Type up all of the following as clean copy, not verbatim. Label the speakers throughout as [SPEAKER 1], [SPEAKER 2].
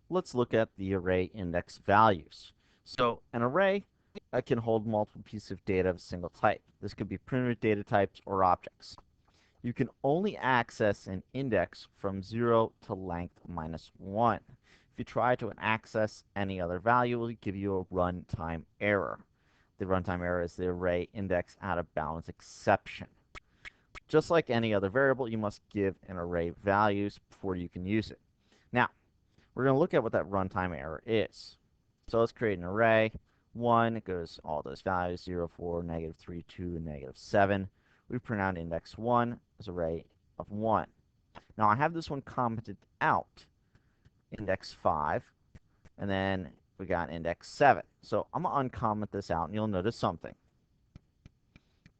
[SPEAKER 1] let's look at the array index values. So an array can hold multiple pieces of data of a single type. This could be primitive data types or objects. You can only access an index from 0 to length minus 1. If you try to access any other value, it will give you a runtime error. The runtime error is the array index out of bounds exception. Just like any other variable, you must give an array values before you can use it. Now, we're going to look at what that runtime error is. So let's create an array. 1, it goes all those values, 0, 4, negative 3, 2, and negative 7. We print out index 1 as array of 1. Now I have this one commented out, index 5, and then we got index 7. So I'm going to uncomment this out, and you'll notice something.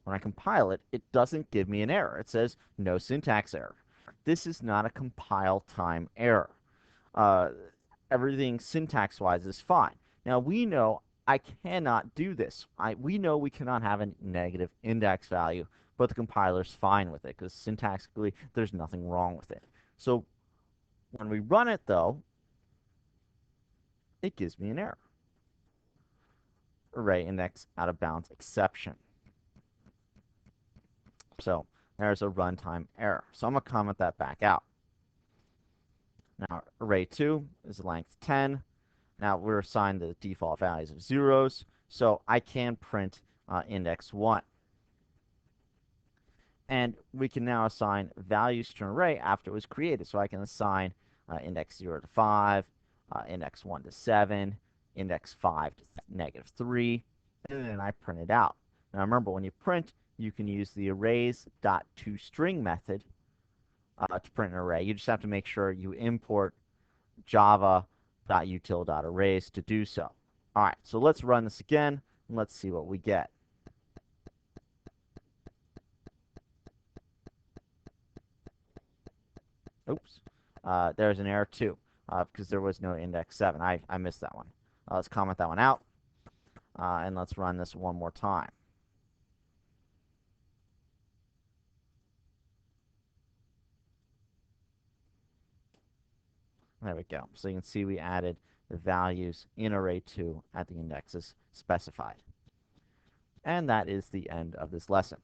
[SPEAKER 1] When I compile it, it doesn't give me an error. It says no syntax error. This is not a compile time error. Everything syntax-wise is fine. Now we know I cannot do this. We know we cannot have a negative index value, but the compiler's fine with it because syntactically there's nothing wrong with it. So when we run it, though, it gives me an error. Array index out of bounds exception. So there's a runtime error. So I'm going to comment that back out. Now array 2 is length 10. Now we're assigned the default values of zeros, so I can print index 1. And we can now assign values to an array after it was created. So I can assign index 0 to 5, index 1 to 7, index 5 to negative 3, and then I print it out. Now remember, when you print, you can use the arrays.toString method to print an array. You just have to make sure you import java.util.arrays to do so. All right, so let's run this again, and let's see what we get. Oops, there's an error too, because there was no index 7. I missed that one. Let's comment that one out, and let's run this one more time. There we go. So you can see we added the values in array 2 at the indexes specified. And that is the end of this lesson.